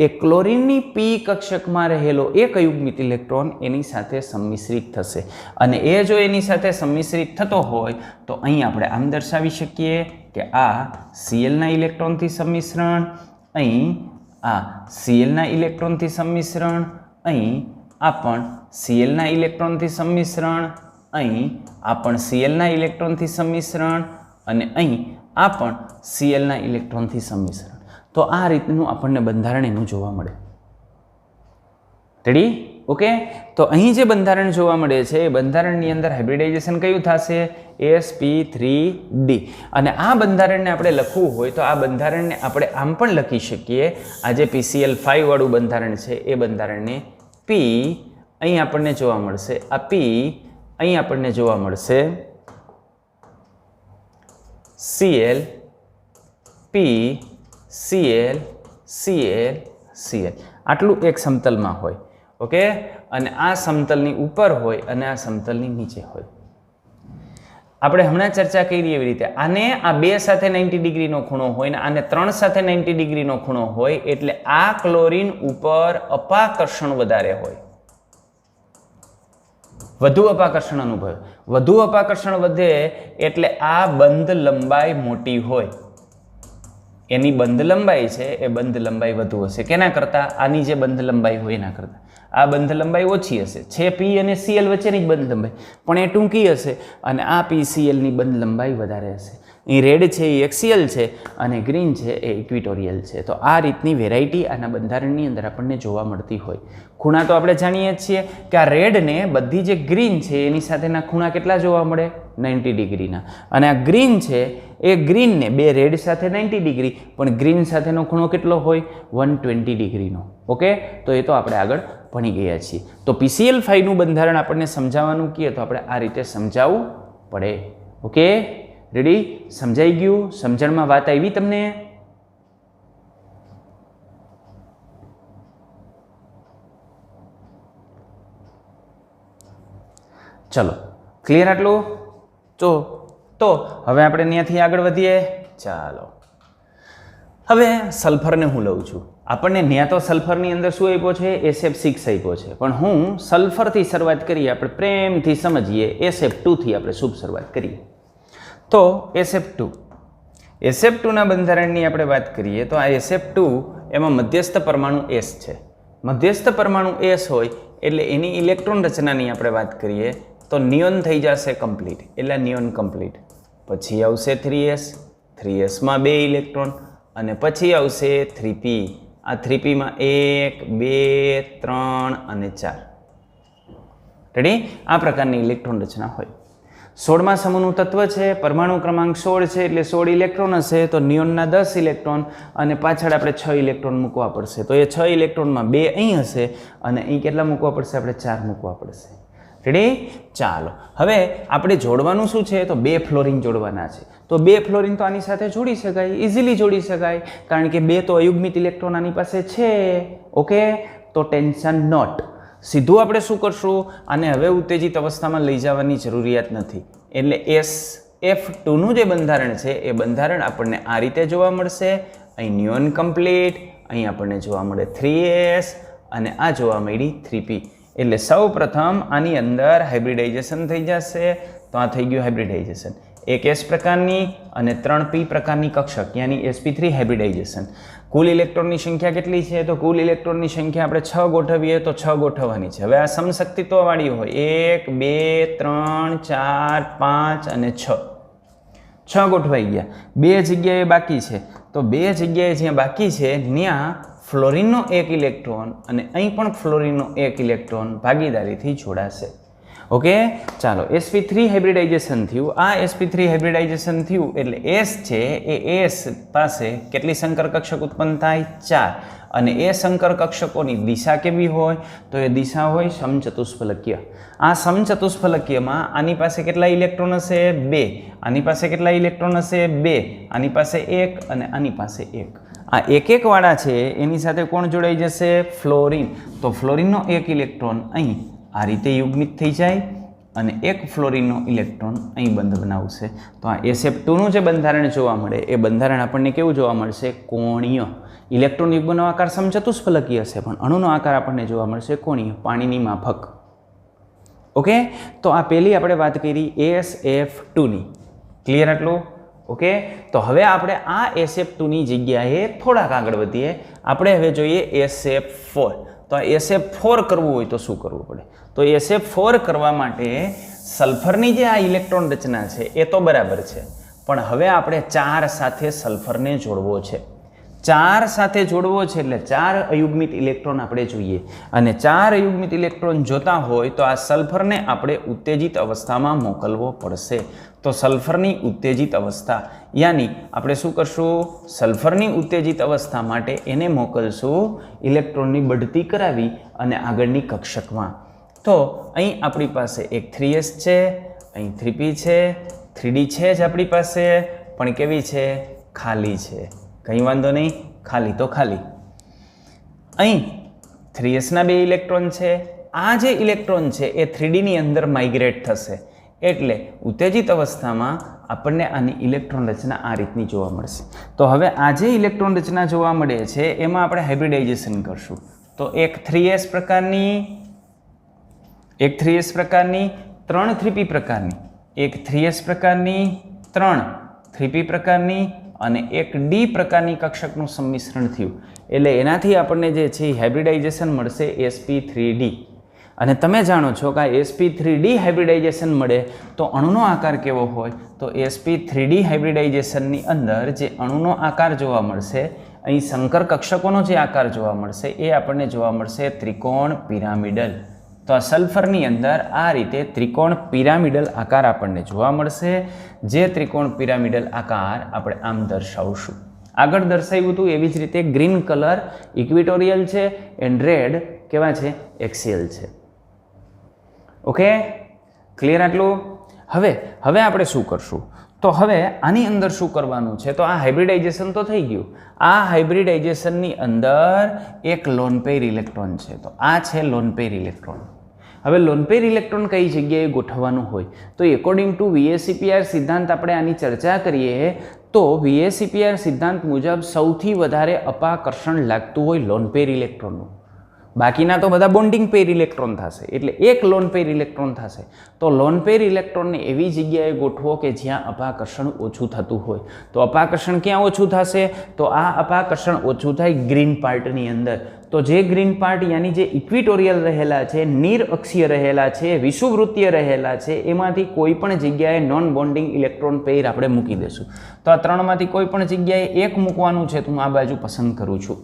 એ ક્લોરીનની p કક્ષકમાં રહેલો એક અયુગ્મિત ઇલેક્ટ્રોન એની સાથે સંમિશ્રિત થશે. અને એ જો એની સાથે સંમિશ્રિત થતો હોય તો અહીં આપણે આમ દર્શાવી શકીએ કે આ Cl-ના ઇલેક્ટ્રોનથી સંમિશ્રણ, અહીં આ Cl-ના ઇલેક્ટ્રોનથી સંમિશ્રણ, અહીં આ પણ Cl-ના ઇલેક્ટ્રોનથી સંમિશ્રણ, અહીં આ પણ Cl-ના ઇલેક્ટ્રોનથી સંમિશ્રણ અને અહીં આ પણ Cl-ના ઇલેક્ટ્રોનથી સંમિશ્રણ. તો આ રીતનું આપણને બંધારણ એનું જોવા મળે. રેડી? ઓકે, તો અહીં જે બંધારણ જોવા મળે છે એ બંધારણની અંદર હાઇબ્રિડાઇઝેશન કયું થશે? sp3d. અને આ બંધારણને આપણે લખવું હોય તો આ બંધારણને આપણે આમ પણ લખી શકીએ. આ જે PCl5 વાળું બંધારણ છે એ બંધારણને p અહીં આપણને જોવા મળશે, આ p અહીં આપણને જોવા મળશે Cl, p, Cl, Cl, Cl. આટલું એક સમતલમાં હોય. ઓકે, અને આ સમતલની ઉપર હોય અને આ સમતલની નીચે હોય. આપણે હમણાં ચર્ચા કરી એવી રીતે આને આ 2 સાથે 90 ડિગ્રીનો ખૂણો હોય ને આને 3 સાથે 90 ડિગ્રીનો ખૂણો હોય એટલે આ ક્લોરીન ઉપર અપાકર્ષણ વધારે હોય, વધુ અપાકર્ષણ અનુભવે. વધુ અપાકર્ષણ વધે એટલે આ બંધ લંબાઈ મોટી હોય. એની બંધ લંબાઈ છે એ બંધ લંબાઈ વધુ હશે. કેના કરતાં? આની જે બંધ લંબાઈ હોય એના કરતાં. આ બંધ લંબાઈ ઓછી હશે. છે p અને Cl વચ્ચેની જ બંધ લંબાઈ, પણ એ ટૂંકી હશે અને આ PClની બંધ લંબાઈ વધારે હશે. અહીં રેડ છે એ એક્સિયલ છે અને ગ્રીન છે એ ઇક્વિટોરિયલ છે. તો આ રીતની વેરાયટી આના બંધારણની અંદર આપણને જોવા મળતી હોય. ખૂણા તો આપણે જાણીએ છીએ કે આ રેડને બધી જે ગ્રીન છે એની સાથેના ખૂણા કેટલા જોવા મળે? 90 ડિગ્રીના. અને આ ગ્રીન છે એ ગ્રીનને 2 રેડ સાથે 90 ડિગ્રી, પણ ગ્રીન સાથેનો ખૂણો કેટલો હોય? 120 ડિગ્રીનો. ઓકે, તો એ તો આપણે આગળ ભણી ગયા છીએ. તો PCl5નું બંધારણ આપણને સમજાવવાનું કહીએ તો આપણે આ રીતે સમજાવવું પડે. Okay, ready? સમજાઈ ગયું? સમજણમાં વાત આવી તમને? ચલો, ક્લિયર આટલું? તો હવે આપણે ત્યાંથી આગળ વધીએ. ચાલો, હવે સલ્ફરને હું લઉં છું. આપણને ત્યાં તો સલ્ફરની અંદર શું આપ્યો છે? SF6 આપ્યો છે, પણ હું સલ્ફરથી શરૂઆત કરીએ. આપણે પ્રેમથી સમજીએ. SF2થી આપણે શુભ શરૂઆત કરીએ. તો SF2ના બંધારણની આપણે વાત કરીએ તો આ SF2 એમાં મધ્યસ્થ પરમાણુ S છે. મધ્યસ્થ પરમાણુ S હોય એટલે એની ઇલેક્ટ્રોન રચનાની આપણે વાત કરીએ તો નિયોન થઈ જશે કમ્પ્લીટ, એટલે નિયોન કમ્પ્લીટ. પછી આવશે 3s માં 2 ઇલેક્ટ્રોન અને પછી આવશે 3p. આ 3pમાં 1, 2, 3 અને 4. રેડી? આ પ્રકારની ઇલેક્ટ્રોન રચના હોય. 16મા સમૂહનું તત્વ છે, પરમાણુ ક્રમાંક 16 છે એટલે 16 ઇલેક્ટ્રોન હશે. તો નિયોનના 10 ઇલેક્ટ્રોન અને પાછળ આપણે 6 ઇલેક્ટ્રોન મૂકવા પડશે. તો એ 6 ઇલેક્ટ્રોનમાં 2 અહીં હશે અને અહીં કેટલા મૂકવા પડશે? આપણે 4 મૂકવા પડશે. રેડી? ચાલો હવે આપણે જોડવાનું શું છે? તો 2 ફ્લોરિન જોડવાના છે. તો 2 ફ્લોરિન તો આની સાથે જોડી શકાય, ઇઝીલી જોડી શકાય, કારણ કે 2 તો અયુગ્મિત ઇલેક્ટ્રોન આની પાસે છે. ઓકે, તો ટેન્શન નોટ. સીધું આપણે શું કરશું? આને હવે ઉત્તેજિત અવસ્થામાં લઈ જવાની જરૂરિયાત નથી. એટલે SF2 નું જે બંધારણ છે એ બંધારણ આપણને આ રીતે જોવા મળશે. અહીં નિયોન કમ્પ્લીટ, અહીં આપણને જોવા મળે 3s અને આ જોવા મળી 3p. એટલે સૌ પ્રથમ આની અંદર હાઇબ્રિડાઇઝેશન થઈ જશે. તો આ થઈ ગયું હાઇબ્રિડાઇઝેશન. એક S પ્રકારની અને 3p પ્રકારની કક્ષક યાની sp3 હાઇબ્રિડાઇઝેશન. કુલ ઇલેક્ટ્રોનની સંખ્યા કેટલી છે? તો કુલ ઇલેક્ટ્રોનની સંખ્યા આપણે 6 ગોઠવીએ તો 6 ગોઠવવાની છે. હવે આ સમશક્તિત્વવાળી હોય 1 2 3 4 5 અને 6. 6 ગોઠવાઈ ગયા. 2 જગ્યાએ બાકી છે. તો 2 જગ્યાએ જ્યાં બાકી છે ત્યાં ફ્લોરિનનો એક ઇલેક્ટ્રોન અને અહીં પણ ફ્લોરિનનો એક ઇલેક્ટ્રોન ભાગીદારીથી જોડાશે. ઓકે, ચાલો sp3 હાઇબ્રિડાઇઝેશન થયું. આ sp3 હાઇબ્રિડાઇઝેશન થયું એટલે S છે એ S પાસે કેટલી સંકર કક્ષક ઉત્પન્ન થાય? 4. અને એ સંકર કક્ષકોની દિશા કેવી હોય? તો એ દિશા હોય સમચતુષ્ફલકીય. આ સમચતુષ્ફલકીયમાં આની પાસે કેટલા ઇલેક્ટ્રોન હશે? 2. આની પાસે કેટલા ઇલેક્ટ્રોન હશે? 2. આની પાસે 1 અને આની પાસે 1. આ એક વાળા છે એની સાથે કોણ જોડાઈ જશે? ફ્લોરિન. તો ફ્લોરિનનો એક ઇલેક્ટ્રોન અહીં આ રીતે યુગ્મિત થઈ જાય અને એક ફ્લોરિનનો ઇલેક્ટ્રોન અહીં બંધ બનાવશે. તો આ SF2 નું જે બંધારણ જોવા મળે એ બંધારણ આપણને કેવું જોવા મળશે? કોણીય. ઇલેક્ટ્રોન યુગ્મનો આકાર સમચતુષ્ફલકીય હશે પણ અણુનો આકાર આપણને જોવા મળશે કોણીય, પાણીની માફક. ઓકે, તો આ પહેલી આપણે વાત કરી SF2 ની. ક્લિયર આટલું? ઓકે, તો હવે આપણે આ SF2 ની જગ્યાએ થોડાક આગળ વધીએ. આપણે હવે જોઈએ SF4. તો આ SF4 કરવું હોય તો શું કરવું પડે? તો SF4 કરવા માટે સલ્ફરની જે આ ઇલેક્ટ્રોન રચના છે એ તો બરાબર છે, પણ હવે આપણે 4 સાથે સલ્ફરને જોડવો છે. 4 સાથે જોડવો છે એટલે 4 અયુગ્મિત ઇલેક્ટ્રોન આપણે જોઈએ અને 4 અયુગ્મિત ઇલેક્ટ્રોન જોતા હોય તો આ સલ્ફરને આપણે ઉત્તેજિત અવસ્થામાં મોકલવો પડશે. તો સલ્ફરની ઉત્તેજિત અવસ્થા યાની આપણે શું કરશું? સલ્ફરની ઉત્તેજિત અવસ્થા માટે એને મોકલશું ઇલેક્ટ્રોનની બઢતી કરાવી અને આગળની કક્ષકમાં. તો અહીં આપણી પાસે એક 3s છે, અહીં 3p છે, 3d છે જ આપણી પાસે, પણ કેવી છે? ખાલી છે. કંઈ વાંધો નહીં, ખાલી તો ખાલી. અહીં 3s ના 2 ઇલેક્ટ્રોન છે. આ જે ઇલેક્ટ્રોન છે એ 3d ની અંદર માઇગ્રેટ થશે એટલે ઉત્તેજિત અવસ્થામાં આપણને આની ઇલેક્ટ્રોન રચના આ રીતની જોવા મળશે. તો હવે આ જે ઇલેક્ટ્રોન રચના જોવા મળે છે એમાં આપણે હાઇબ્રિડાઇઝેશન કરશું. તો એક 3s પ્રકારની, એક 3s પ્રકારની, 3 3p પ્રકારની, એક 3s પ્રકારની, 3 3p પ્રકારની અને એક D પ્રકારની કક્ષકનું સંમિશ્રણ થયું એટલે એનાથી આપણને જે છે હાઇબ્રિડાઇઝેશન મળશે sp3d. અને તમે જાણો છો કે આ sp3d હાઇબ્રિડાઇઝેશન મળે તો અણુનો આકાર કેવો હોય? તો sp3d હાઇબ્રિડાઇઝેશનની અંદર જે અણુનો આકાર જોવા મળશે, અહીં સંકર કક્ષકોનો જે આકાર જોવા મળશે એ આપણને જોવા મળશે ત્રિકોણ પિરામિડલ. તો આ સલ્ફરની અંદર આ રીતે ત્રિકોણ પિરામિડલ આકાર આપણને જોવા મળશે. જે ત્રિકોણ પિરામિડલ આકાર આપણે આમ દર્શાવશું. આગળ દર્શાવ્યું હતું એવી જ રીતે ગ્રીન કલર ઇક્વિટોરિયલ છે એન્ડ રેડ કેવા છે? એક્સિયલ છે. ઓકે, ક્લિયર આટલું? હવે આપણે શું કરશું? તો હવે આની અંદર શું કરવાનું છે? તો આ હાઇબ્રિડાઇઝેશન તો થઈ ગયું. આ હાઇબ્રિડાઇઝેશનની અંદર એક લોન પેર ઇલેક્ટ્રોન છે. તો આ છે લોન પેર ઇલેક્ટ્રોન. હવે લોન પેર ઇલેક્ટ્રોન કઈ જગ્યાએ ગોઠવવાનું હોય? તો એકોર્ડિંગ ટુ VSEPR સિદ્ધાંત આપણે આની ચર્ચા કરીએ તો VSEPR સિદ્ધાંત મુજબ સૌથી વધારે અપાકર્ષણ લાગતું હોય લોન પેર ઇલેક્ટ્રોનનું. બાકીના તો બધા બોન્ડિંગ પેર ઇલેક્ટ્રોન થશે એટલે એક લોન પેર ઇલેક્ટ્રોન થશે. તો લોન પેર ઇલેક્ટ્રોનને એવી જગ્યાએ ગોઠવો કે જ્યાં અપાકર્ષણ ઓછું થતું હોય. તો અપાકર્ષણ ક્યાં ઓછું થશે? તો આ અપાકર્ષણ ઓછું થાય ગ્રીન પાર્ટની અંદર. તો જે ગ્રીન પાર્ટ યાની જે ઇક્વિટોરિયલ રહેલા છે, નિરઅક્ષીય રહેલા છે, વિષુવવૃત્તીય રહેલા છે, એમાંથી કોઈ પણ જગ્યાએ નોન બોન્ડિંગ ઇલેક્ટ્રોન પેર આપણે મૂકી દઈશું. તો આ 3માંથી કોઈ પણ જગ્યાએ એક મૂકવાનું છે તો હું આ બાજુ પસંદ કરું છું.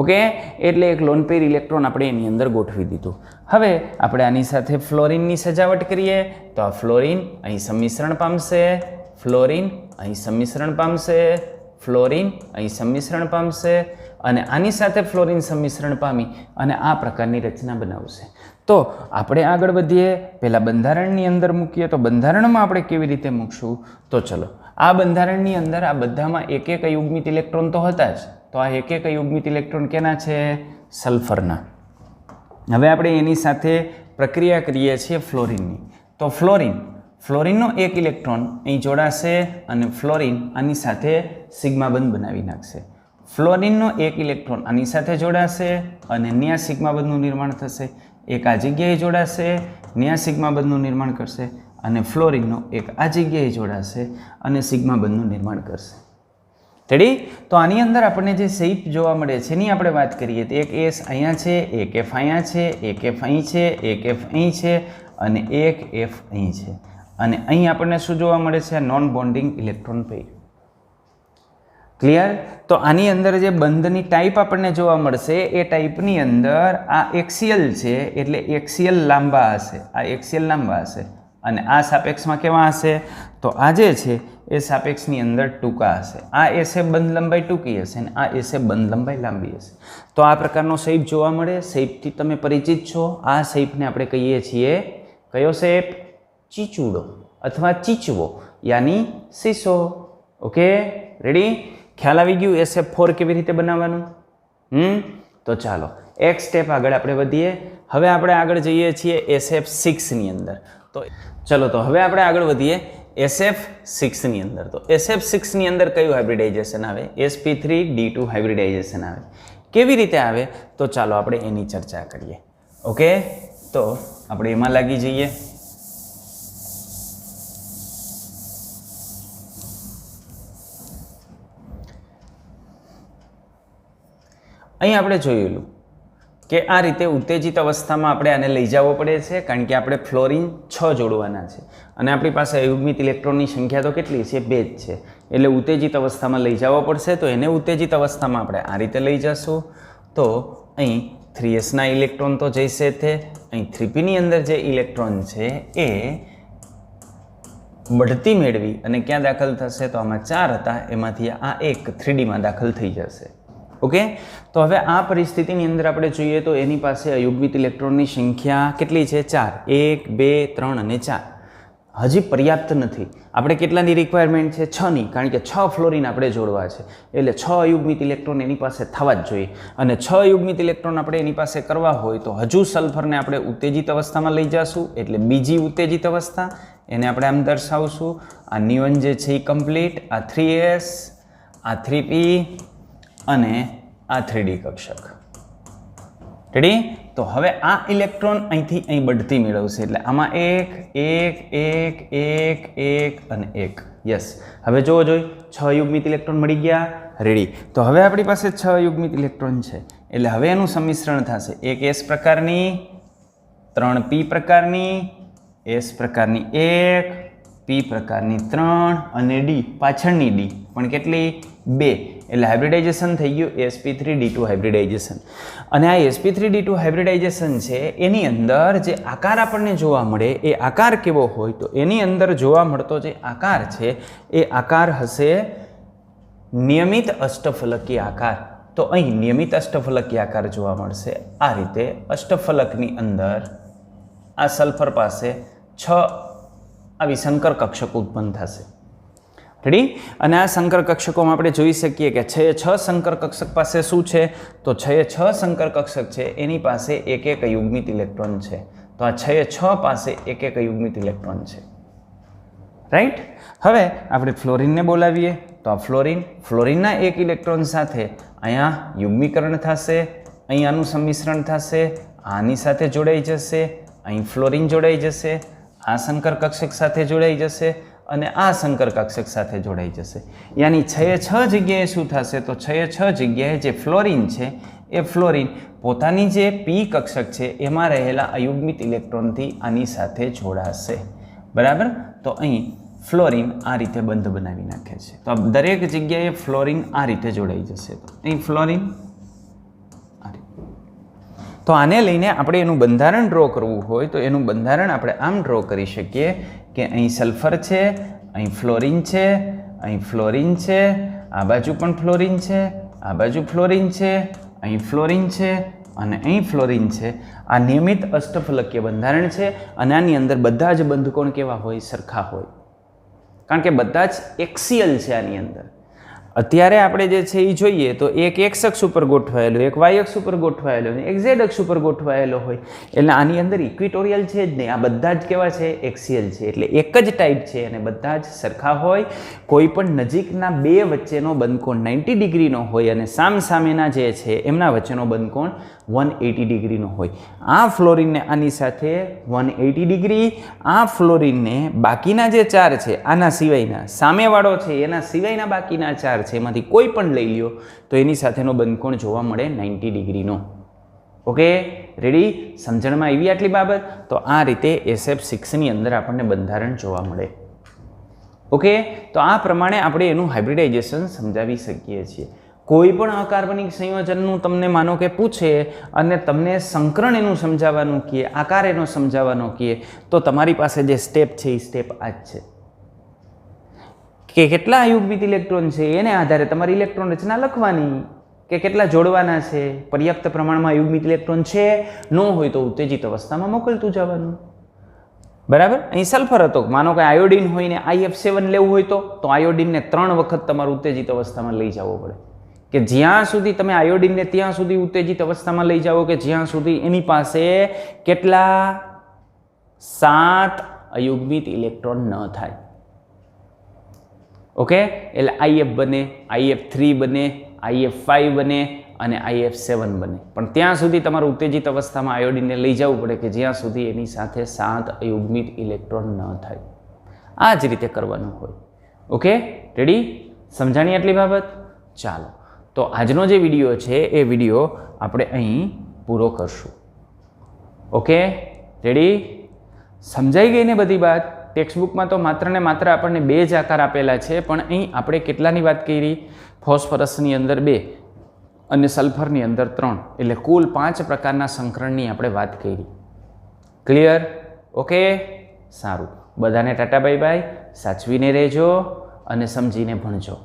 ઓકે, એટલે એક લોન પેર ઇલેક્ટ્રોન આપણે એની અંદર ગોઠવી દીધું. હવે આપણે આની સાથે ફ્લોરિનની સજાવટ કરીએ તો આ ફ્લોરિન અહીં સંમિશ્રણ પામશે, ફ્લોરિન અહીં સંમિશ્રણ પામશે, ફ્લોરિન અહીં સંમિશ્રણ પામશે અને આની સાથે ફ્લોરિન સંમિશ્રણ પામી અને આ પ્રકારની રચના બનાવશે. તો આપણે આગળ વધીએ, પહેલાં બંધારણની અંદર મૂકીએ. તો બંધારણમાં આપણે કેવી રીતે મૂકશું? તો ચલો, આ બંધારણની અંદર આ બધામાં એક એક અયુગ્મિત ઇલેક્ટ્રોન તો હતા જ. તો આ એક એક અયુગ્મિત ઇલેક્ટ્રોન કેના છે? સલ્ફરના. હવે આપણે એની સાથે પ્રક્રિયા કરીએ છીએ ફ્લોરિનની. તો ફ્લોરિનનો એક ઇલેક્ટ્રોન અહીં જોડાશે અને ફ્લોરિન આની સાથે સિગ્મા બંધ બનાવી નાખશે. ફ્લોરિનનો એક ઇલેક્ટ્રોન આની સાથે જોડાશે અને ન્યા સિગ્મા બંધનું નિર્માણ થશે. એક આ જગ્યાએ જોડાશે, ન્યા સિગ્મા બંધનું નિર્માણ કરશે અને ફ્લોરિનનો એક આ જગ્યાએ જોડાશે અને સિગ્મા બંધનું નિર્માણ કરશે. રેડી? તો આની અંદર આપણને જે શેપ જોવા મળે છે એની આપણે વાત કરીએ તો એક એસ અહીંયા છે, એક એફ અહીંયા છે, એક એફ અહીં છે, એક એફ અહીં છે અને એક એફ અહીં છે. અને અહીં આપણને શું જોવા મળે છે? Non bonding electron pair. Clear? તો આની અંદર જે બંધની ટાઈપ આપણને જોવા મળશે એ ટાઈપની અંદર આ એક્સિયલ છે એટલે એક્સિયલ લાંબા હશે, આ એક્સિયલ લાંબા હશે અને આ સાપેક્ષમાં કેવા હશે? તો આ જે છે એ સાપેક્ષની અંદર ટૂંકા હશે. આ એસે બંધ લંબાઈ ટૂંકી હશે અને આ એસે બંધ લંબાઈ લાંબી હશે. તો આ પ્રકારનો શેપ જોવા મળે. શેપથી તમે પરિચિત છો. આ શેપને આપણે કહીએ છીએ કયો શેપ? ચીચુડો અથવા ચીચવો યાની સીસો. Okay, ready? ખ્યાલ આવી ગયું SF4 કેવી રીતે બનાવવાનું? તો ચાલો એક સ્ટેપ આગળ આપણે વધીએ. હવે આપણે આગળ જઈએ છીએ SF6ની અંદર. તો ચલો, તો હવે આપણે આગળ વધીએ SF6ની અંદર. તો SF6ની અંદર કયું હાઇબ્રિડાઇઝેશન આવે? sp3d2 હાઇબ્રિડાઇઝેશન આવે. કેવી રીતે આવે? તો ચાલો આપણે એની ચર્ચા કરીએ. ઓકે, તો આપણે એમાં લાગી જઈએ. અહીં આપણે જોયેલું કે આ રીતે ઉત્તેજિત અવસ્થામાં આપણે આને લઈ જવો પડે છે કારણ કે આપણે ફ્લોરિન 6 જોડવાના છે અને આપણી પાસે અયુગ્મિત ઇલેક્ટ્રોનની સંખ્યા તો કેટલી છે? 2 જ છે. એટલે ઉત્તેજિત અવસ્થામાં લઈ જવો પડશે. તો એને ઉત્તેજિત અવસ્થામાં આપણે આ રીતે લઈ જશું. તો અહીં 3sના ઇલેક્ટ્રોન તો જઈશે તે. અહીં 3pની અંદર જે ઇલેક્ટ્રોન છે એ બઢતી મેળવી અને ક્યાં દાખલ થશે? તો આમાં 4 હતા, એમાંથી આ એક 3Dમાં દાખલ થઈ જશે. ઓકે, તો હવે આ પરિસ્થિતિની અંદર આપણે જોઈએ તો એની પાસે અયુગ્મિત ઇલેક્ટ્રોનની સંખ્યા કેટલી છે? 4. 1, 2, 3 અને 4. હજી પર્યાપ્ત નથી. આપણે કેટલાની રિક્વાયરમેન્ટ છે? 6ની, કારણ કે 6 ફ્લોરિન આપણે જોડવા છે. એટલે 6 અયુગ્મિત ઇલેક્ટ્રોન એની પાસે થવા જ જોઈએ અને 6 અયુગ્મિત ઇલેક્ટ્રોન આપણે એની પાસે કરવા હોય તો હજુ સલ્ફરને આપણે ઉત્તેજિત અવસ્થામાં લઈ જશું. એટલે બીજી ઉત્તેજિત અવસ્થા એને આપણે આમ દર્શાવશું. આ નિયન જે છે એ કમ્પ્લીટ. આ 3s, આ 3p અને આ 3D કક્ષક. રેડી? તો હવે આ ઇલેક્ટ્રોન અહીંથી અહીં બઢતી મેળવશે એટલે આમાં 1 1 1 1 1 અને 1. યસ, હવે જોવો જોઈ 6 યુગ્મિત ઇલેક્ટ્રોન મળી ગયા. રેડી? તો હવે આપણી પાસે 6 યુગ્મિત ઇલેક્ટ્રોન છે એટલે હવે એનું સંમિશ્રણ થશે. એક S પ્રકારની, 3 P પ્રકારની, S પ્રકારની 1, P પ્રકારની 3 અને D પાછળની D પણ કેટલી? 2. એટલે હાઇબ્રિડાઇઝેશન થઈ ગયું sp3d2 હાઇબ્રિડાઇઝેશન. અને આ sp3d2 હાઇબ્રિડાઇઝેશન છે એની અંદર જે આકાર આપણને જોવા મળે એ આકાર કેવો હોય? તો એની અંદર જોવા મળતો જે આકાર છે એ આકાર હશે નિયમિત અષ્ટફલકી આકાર. તો અહીં નિયમિત અષ્ટફલકી આકાર જોવા મળશે. આ રીતે અષ્ટફલકની અંદર આ સલ્ફર પાસે 6 આવી સંકર કક્ષકો ઉત્પન્ન થશે. રેડી? અને આ સંકર કક્ષકોમાં આપણે જોઈ શકીએ કે 6 સંકર કક્ષક પાસે શું છે? તો 6 સંકર કક્ષક છે એની પાસે એક એક અયુગ્મિત ઇલેક્ટ્રોન છે. તો આ 6 પાસે એક એક અયુગ્મિત ઇલેક્ટ્રોન છે. રાઈટ? હવે આપણે ફ્લોરિનને બોલાવીએ. તો આ ફ્લોરિનના એક ઇલેક્ટ્રોન સાથે અહીંયા યુગ્મીકરણ થશે, અહીં આનું સંમિશ્રણ થશે, આની સાથે જોડાઈ જશે, અહીં ફ્લોરિન જોડાઈ જશે, આ સંકર કક્ષક સાથે જોડાઈ જશે અને આ સંકર કક્ષક સાથે જોડાઈ જશે. યાની 6 જગ્યાએ શું થશે? તો 6 જગ્યાએ જે ફ્લોરિન છે એ ફ્લોરિન પોતાની જે P કક્ષક છે એમાં રહેલા અયુગ્મિત ઇલેક્ટ્રોનથી આની સાથે જોડાશે. બરાબર? તો અહીં ફ્લોરિન આ રીતે બંધ બનાવી નાખે છે. તો દરેક જગ્યાએ ફ્લોરિન આ રીતે જોડાઈ જશે. તો અહીં ફ્લોરિન. તો આને લઈને આપણે એનું બંધારણ ડ્રો કરવું હોય તો એનું બંધારણ આપણે આમ ડ્રો કરી શકીએ કે અહીં સલ્ફર છે, અહીં ફ્લોરિન છે, અહીં ફ્લોરિન છે, આ બાજુ પણ ફ્લોરિન છે આ બાજુ ફ્લોરિન છે, અહીં ફ્લોરિન છે અને અહીં ફ્લોરિન છે. આ નિયમિત અષ્ટફલકીય બંધારણ છે અને આની અંદર બધા જ બંધકોણ કેવા હોય? સરખા હોય, કારણ કે બધા જ એક્સિયલ છે. આની અંદર અત્યારે આપણે જે છે એ જોઈએ તો એક એક્સ અક્ષ ઉપર ગોઠવાયેલો, એક વાય અક્ષ ઉપર ગોઠવાયેલો અને એક ઝેડ અક્ષ ઉપર ગોઠવાયેલો હોય. એટલે આની અંદર ઇક્વિટોરિયલ છે જ નહીં, આ બધા જ કેવા છે? એક્સિયલ છે. એટલે એક જ ટાઈપ છે અને બધા જ સરખા હોય. કોઈ પણ નજીકના બે વચ્ચેનો બંધકોણ 90 ડિગ્રીનો હોય અને સામસામેના જે છે એમના વચ્ચેનો બંધકોણ 180 ડિગ્રીનો હોય. આ ફ્લોરિનને આની સાથે 180 ડિગ્રી, આ ફ્લોરિનને બાકીના જે ચાર છે આના સિવાયના, સામેવાળો છે એના સિવાયના બાકીના ચાર છે એમાંથી કોઈ પણ લઈ લ્યો તો એની સાથેનો બંધકોણ જોવા મળે 90 ડિગ્રીનો. Okay, ready? સમજણમાં આવી આટલી બાબત? તો આ રીતે SF6ની અંદર આપણને બંધારણ જોવા મળે. ઓકે, તો આ પ્રમાણે આપણે એનું હાઇબ્રિડાઇઝેશન સમજાવી શકીએ છીએ. કોઈ પણ અકાર્બનિક સંયોજનનું તમને માનો કે પૂછે અને તમને સંકરણ એનું સમજાવવાનું કહે, આકાર એનો સમજાવવાનો કહે, તો તમારી પાસે જે સ્ટેપ છે એ સ્ટેપ આ જ છે કે કેટલા અયુગ્મિત ઇલેક્ટ્રોન છે એને આધારે તમારી ઇલેક્ટ્રોન રચના લખવાની કે કેટલા જોડવાના છે. પર્યાપ્ત પ્રમાણમાં અયુગ્મિત ઇલેક્ટ્રોન છે, ન હોય તો ઉત્તેજિત અવસ્થામાં મોકલતું જવાનું. બરાબર? અહીં સલ્ફર હતો, માનો કે આયોડિન હોય ને IF7 લેવું હોય તો આયોડિનને 3 વખત તમારું ઉત્તેજિત અવસ્થામાં લઈ જવો પડે, કે જ્યાં સુધી તમે આયોડિનને ત્યાં સુધી ઉત્તેજિત અવસ્થામાં લઈ જાઓ કે જ્યાં સુધી એની પાસે કેટલા 7 અયુગ્મિત ઇલેક્ટ્રોન ન થાય. ઓકે, એટલે IF બને, IF3 બને, IF5 બને અને IF7 બને. પણ ત્યાં સુધી તમારે ઉત્તેજિત અવસ્થામાં આયોડિનને લઈ જવું પડે કે જ્યાં સુધી એની સાથે 7 અયુગ્મિત ઇલેક્ટ્રોન ન થાય. આ જ રીતે કરવાનું હોય. Okay, ready? સમજાણી આટલી બાબત? ચાલો, તો આજનો જે વિડીયો છે એ વિડીયો આપણે અહીં પૂરો કરશું. Okay, ready? સમજાઈ ગઈ ને બધી વાત? ટેક્સ્ટબુકમાં તો માત્ર ને માત્ર આપણને 2 જ આકાર આપેલા છે, પણ અહીં આપણે કેટલાની વાત કરી? ફોસ્ફરસની અંદર 2 અને સલ્ફરની અંદર 3, એટલે કુલ 5 પ્રકારના સંકરણની આપણે વાત કરી. ક્લિયર? ઓકે, સારું. બધાને ટાટા બાય બાય. સાચવીને રહેજો અને સમજીને ભણજો.